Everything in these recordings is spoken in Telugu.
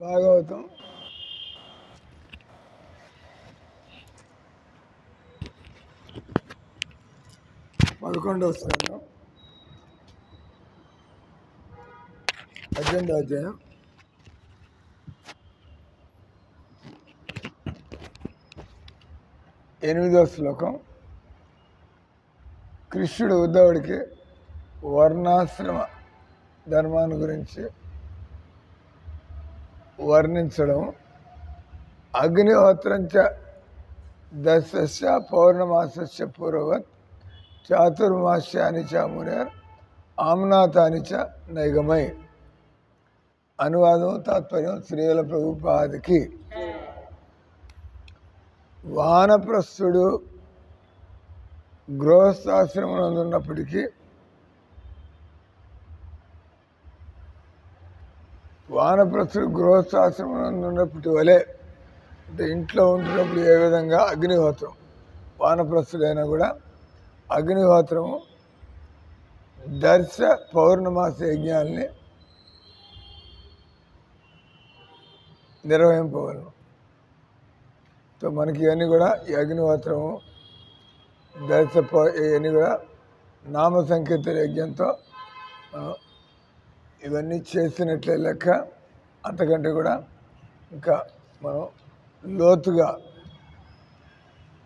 భాగవతం 11వ స్కందం 18వ అధ్యాయం 8వ శ్లోకం. కృష్ణుడు ఉద్ధవుడికి వర్ణాశ్రమ ధర్మాన్ని గురించి వర్ణించడం. అగ్నిహోత్రంచ దశస్య పౌర్ణమాసస్య పూర్వవత్ చాతుర్మాస్యాని చ మునేర్ ఆమ్నాతాని చ నైగమై. అనువాదం తాత్పర్యం శ్రీల ప్రభుపాదికి. వానప్రస్థుడు గృహస్థాశ్రమం ఉన్నప్పటికీ వానప్రస్థుడు గృహస్థాశ్రమం ఉన్నప్పటి వలె అంటే ఇంట్లో ఉంటున్నప్పుడు ఏ విధంగా అగ్నిహోత్రం, వానప్రస్థుడైనా కూడా అగ్నిహోత్రము దర్శ పౌర్ణమాస యజ్ఞాల్ని నిర్వహింపవలను. సో మనకి ఇవన్నీ కూడా ఈ అగ్నిహోత్రము దర్శ ఇవన్నీ కూడా నామ సంకీర్తన యజ్ఞంతో ఇవన్నీ చేసినట్లే లెక్క. అంతకంటే కూడా ఇంకా మనం లోతుగా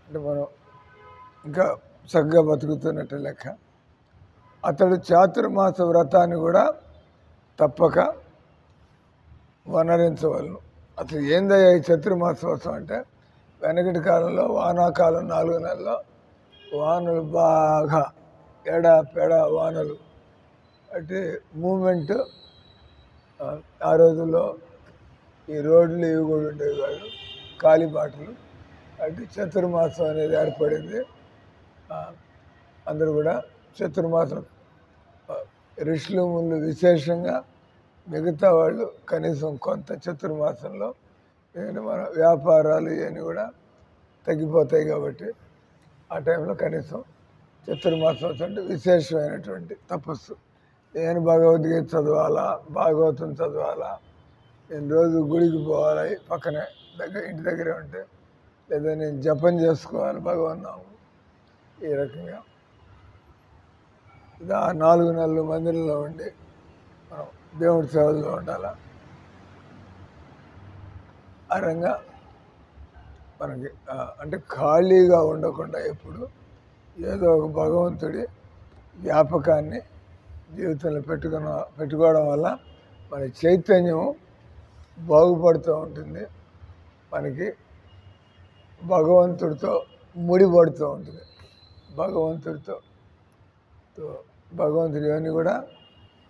అంటే మనం ఇంకా చక్కగా బతుకుతున్నట్టు లెక్క. అతడు చాతుర్మాస వ్రతాన్ని కూడా తప్పక వనరించవలను. అసలు ఏందయ్యా ఈ చతుర్మాస వ్రతం అంటే, వెనకటి కాలంలో వానాకాలం 4 నెలల్లో వానలు బాగా పెడ వానలు అంటే మూమెంట్. ఆ రోజుల్లో ఈ రోడ్లు ఇవి కూడా ఉండేవి కాదు, కాలిబాటలు. అంటే చతుర్మాసం అనేది ఏర్పడింది. అందరూ కూడా చతుర్మాసం ఋషులు ముళ్ళు విశేషంగా, మిగతా వాళ్ళు కనీసం కొంత చతుర్మాసంలో మన వ్యాపారాలు ఇవన్నీ కూడా తగ్గిపోతాయి కాబట్టి ఆ టైంలో కనీసం చతుర్మాసం అంటే విశేషమైనటువంటి తపస్సు. నేను భగవద్గీత చదవాలా, భాగవతం చదవాలా, నేను రోజు గుడికి పోవాలి పక్కనే ఇంటి దగ్గరే ఉంటే, లేదా నేను జపం చేసుకోవాలి భగవన్నాము. ఈ రకంగా ఇది 4 నెలలు మందిరంలో ఉండి మనం దేవుడి సేవల్లో ఉండాలా. ఆ రంగా మనకి అంటే ఖాళీగా ఉండకుండా ఎప్పుడు ఏదో ఒక భగవంతుడి జ్ఞాపకాన్ని జీవితంలో పెట్టుకోవడం వల్ల మన చైతన్యం బాగుపడుతూ ఉంటుంది. మనకి భగవంతుడితో ముడిపడుతూ ఉంటుంది. భగవంతుడు ఇవన్నీ కూడా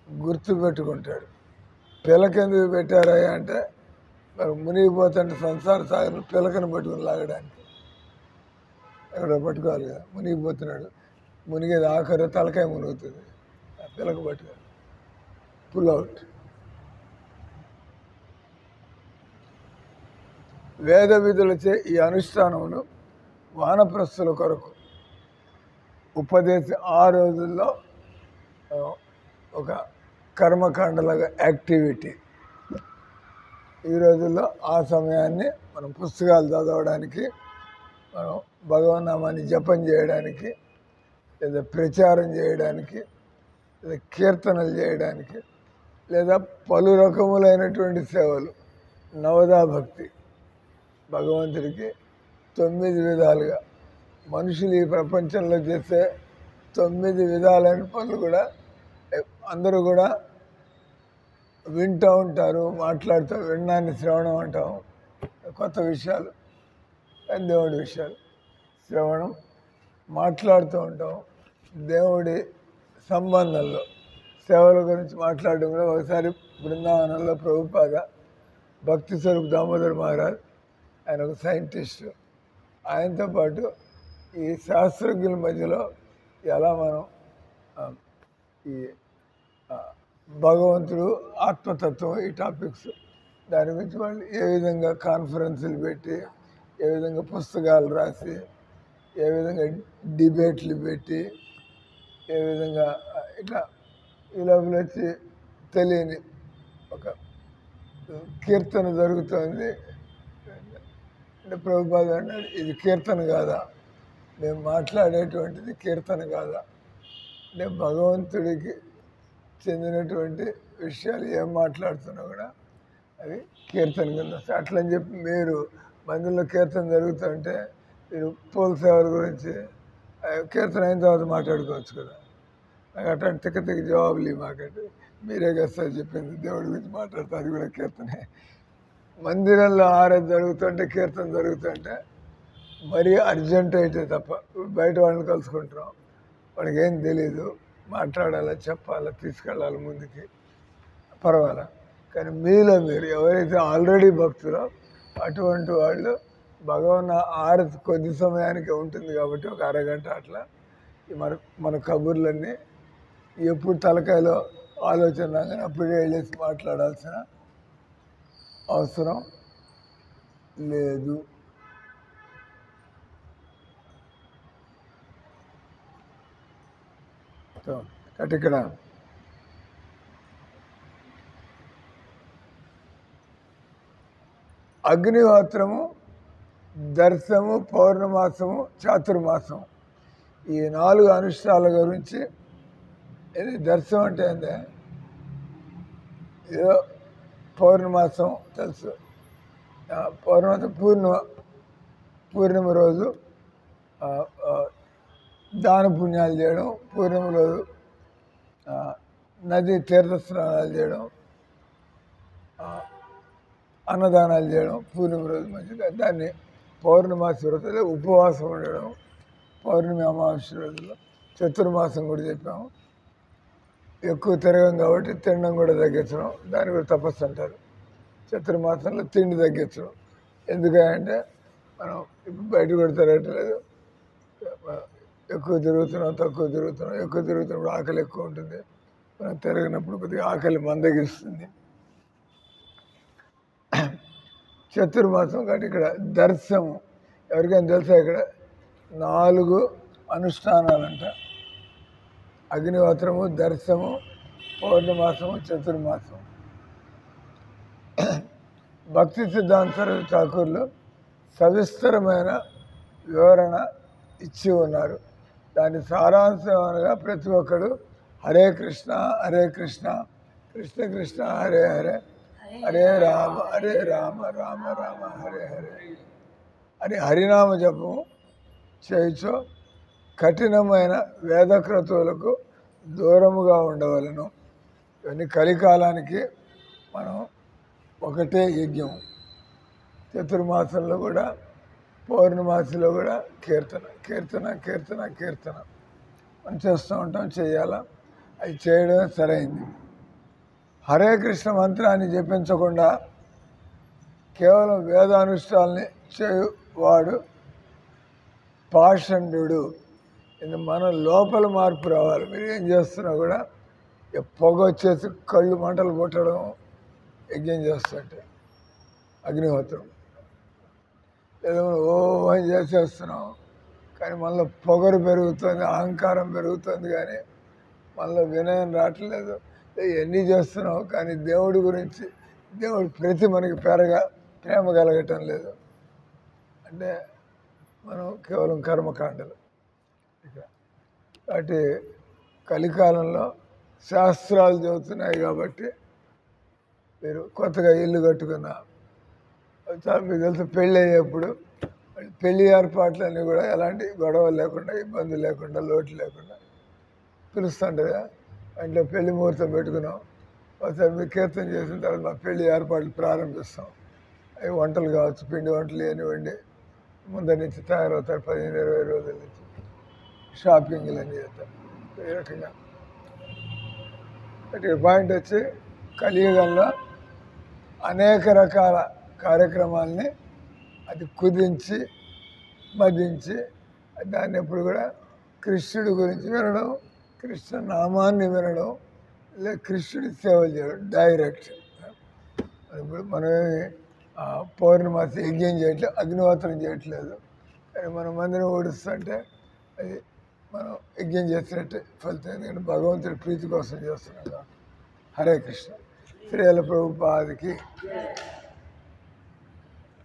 గుర్తుపెట్టుకుంటాడు. పిలకెందుకు పెట్టారా అంటే, మరి మునిగిపోతుంటే సంసార సాగర్ పిలకను పట్టుకుని లాగడానికి ఎక్కడో పట్టుకోవాలి కదా. మునిగిపోతున్నాడు, మునిగేది ఆఖరు తలకాయ మునుగుతుంది, పిలక పట్టుకోవాలి, పుల్ అవుట్. వేద విధులచే ఈ అనుష్ఠానమును వానప్రస్థుల కొరకు ఉపదేశి ఆ రోజుల్లో ఒక కర్మకాండలాగా యాక్టివిటీ. ఈ రోజుల్లో ఆ సమయాన్ని మనం పుస్తకాలు చదవడానికి, మనం భగవన్నామాన్ని జపం చేయడానికి, లేదా ప్రచారం చేయడానికి, లేదా కీర్తనలు చేయడానికి, లేదా పలు రకములైనటువంటి సేవలు. నవదా భక్తి భగవంతుడికి 9 విధాలుగా, మనుషులు ఈ ప్రపంచంలో చేసే 9 విధాలైన పనులు కూడా అందరూ కూడా వింటూ ఉంటారు, మాట్లాడుతూ. విన్నాన్ని శ్రవణం అంటాం, కొత్త విషయాలు, దేవుడి విషయాలు శ్రవణం. మాట్లాడుతూ ఉంటాం దేవుడి సంబంధంలో, సేవల గురించి మాట్లాడడం కూడా. ఒకసారి బృందావనంలో ప్రభుపాద భక్తి స్వరూప్ దామోదర్ మహారాజ్, ఆయన ఒక సైంటిస్టు, ఆయనతో పాటు ఈ శాస్త్రజ్ఞుల మధ్యలో ఎలా మనం ఈ భగవంతుడు, ఆత్మతత్వం, ఈ టాపిక్స్ దాని గురించి వాళ్ళు ఏ విధంగా కాన్ఫరెన్సులు పెట్టి, ఏ విధంగా పుస్తకాలు రాసి, ఏ విధంగా డిబేట్లు పెట్టి, ఏ విధంగా ఇట్లా ఈ లోపల వచ్చి తెలియని ఒక కీర్తన జరుగుతుంది అంటే ప్రభుపాద అన్నాడు, ఇది కీర్తన కాదా, మేము మాట్లాడేటువంటిది కీర్తన కాదా అంటే భగవంతుడికి చెందినటువంటి విషయాలు ఏం మాట్లాడుతున్నా కూడా అవి కీర్తన కింద వస్తాయి. అట్లని చెప్పి మీరు మందిలో కీర్తన జరుగుతుంటే మీరు పూల సేవల గురించి కీర్తన అయిన తర్వాత మాట్లాడుకోవచ్చు కదా. నాకు అట్లాంటి తిక్క తిక్క జవాబులు మాకంటే మీరే కదా సార్ చెప్పింది దేవుడి గురించి మాట్లాడితే అది కూడా కీర్తనే. మందిరంలో ఆరాధన జరుగుతుంటే కీర్తన జరుగుతుంటే మరీ అర్జెంట్ అయితే తప్ప బయట వాళ్ళని కలుసుకుంటున్నాం, వాడికి ఏం తెలీదు, మాట్లాడాలా చెప్పాలా తీసుకెళ్ళాలి ముందుకి పర్వాలా. కానీ మీలో మీరు ఎవరైతే ఆల్రెడీ భక్తులో అటువంటి వాళ్ళు భగవాన్ ఆరతి కొద్ది సమయానికి ఉంటుంది కాబట్టి ఒక అరగంట అట్లా మన కబుర్లన్నీ ఎప్పుడు తలకాయలో ఆలోచన రాగానే అప్పుడే వెళ్ళేసి మాట్లాడాల్సిన అవసరం లేదు. కాబట్టి ఇక్కడ అగ్నిహోత్రము, దర్శనము, పౌర్ణమాసము, చాతుర్మాసం ఈ 4 అనుష్ఠానాల గురించి. ఇది దర్శనం అంటే ఏంటంటే ఏదో పౌర్ణమాసం తెలుసు, పౌర్ణమాసం పూర్ణిమ రోజు దాన పుణ్యాలు చేయడం, పూర్ణిమ రోజు నది తీర్థస్నానాలు చేయడం, అన్నదానాలు చేయడం, పూర్ణిమ రోజు మంచిగా దాన్ని పౌర్ణమాసి వ్రతంలో ఉపవాసం ఉండడం, పౌర్ణమి అమావాస్య రోజుల్లో. చతుర్మాసం కూడా చెప్పాము, ఎక్కువ తిరగం కాబట్టి తినడం కూడా తగ్గించడం, దాన్ని కూడా తపస్సు అంటారు. చతుర్మాసంలో తిండి తగ్గించడం ఎందుకంటే మనం ఇప్పుడు బయట కూడా తిరగట్లేదు, ఎక్కువ తిరుగుతున్నాం తక్కువ తిరుగుతున్నాం. ఎక్కువ తిరుగుతున్నప్పుడు ఆకలి ఎక్కువ ఉంటుంది, మనం తిరగనప్పుడు కొద్దిగా ఆకలి మందగిస్తుంది. చతుర్మాసం కాబట్టి ఇక్కడ దర్శనం ఎవరికైనా తెలుసా, ఇక్కడ 4 అనుష్ఠానాలంట: అగ్నిహోత్రము, దర్శనము, పౌర్ణమాసము, చతుర్మాసం. భక్తి సిద్ధాంత సరస్వతి ఠాకూర్లు సవిస్తరమైన వివరణ ఇచ్చి ఉన్నారు. దాని సారాంశం అనగా ప్రతి ఒక్కడు హరే కృష్ణ హరే కృష్ణ కృష్ణ కృష్ణ హరే హరే హరే రామ హరే రామ రామ రామ హరే హరే అని హరినామ జపము చేయించో కఠినమైన వేదక్రతువులకు దూరముగా ఉండవలను. ఇవన్నీ కలికాలానికి మనం ఒకటే యజ్ఞం. చతుర్మాసంలో కూడా పౌర్ణమాసిలో కూడా కీర్తన కీర్తన కీర్తన కీర్తన మనం చేస్తూ ఉంటాం, చేయాలా, అది చేయడమే సరైంది. హరే కృష్ణ మంత్రాన్ని జపించకుండా కేవలం వేదానుష్ఠానాన్ని చేయువాడు పాషండు. ఇది మన లోపల మార్పు రావాలి. మీరు ఏం చేస్తున్నా కూడా పొగ వచ్చేసి కళ్ళు మంటలు పుట్టడం యజ్ఞం చేస్తుంటే అగ్నిహోత్రం ఏదో ఓహం చేసేస్తున్నాం, కానీ మనలో పొగరు పెరుగుతుంది, అహంకారం పెరుగుతుంది, కానీ మనలో వినయం రావట్లేదు. ఎన్ని చేస్తున్నావు కానీ దేవుడి గురించి దేవుడి ప్రతి మనకి ప్రేమ కలగటం లేదు. అంటే మనం కేవలం కర్మకాండలు. కాబట్టి కలికాలంలో శాస్త్రాలు చదువుతున్నాయి కాబట్టి మీరు కొత్తగా ఇల్లు కట్టుకున్న చాలా మీకు తెలుసు, పెళ్ళి అయ్యేప్పుడు పెళ్లి ఏర్పాట్లన్నీ కూడా ఎలాంటి గొడవలు లేకుండా, ఇబ్బంది లేకుండా, లోటు లేకుండా పిలుస్తుంటారు కదా. అంటే పెళ్లి ముహూర్తం పెట్టుకున్నాం, ఒకసారి మీరు కీర్తన చేసిన తర్వాత మా పెళ్లి ఏర్పాట్లు ప్రారంభిస్తాం. అవి వంటలు కావచ్చు, పిండి వంటలు ఇవన్నీ ముందరి నుంచి తయారవుతారు. 15-20 రోజుల నుంచి షాపింగ్లు అన్నీ చేస్తారు. ఈ రకంగా అంటే పాయింట్ వచ్చి కలియుగంలో అనేక రకాల కార్యక్రమాలని అది కుదించి మదించి దాన్ని ఎప్పుడు కూడా కృష్ణుడి గురించి వినడం, కృష్ణ నామాన్ని వినడం, లేదా కృష్ణుడి సేవలు చేయడం డైరెక్ట్. ఇప్పుడు మనమేమి పౌర్ణమాసి యజ్ఞం చేయట్లేదు, అగ్నిహోత్రం చేయట్లేదు, కానీ మన మందిరం ఓడిస్తుంటే అది మనం యజ్ఞం చేసినట్టే ఫలితం. ఎందుకంటే భగవంతుడి ప్రీతి కోసం చేస్తున్నాం. హరే కృష్ణ. శ్రీల ప్రభుపాదికి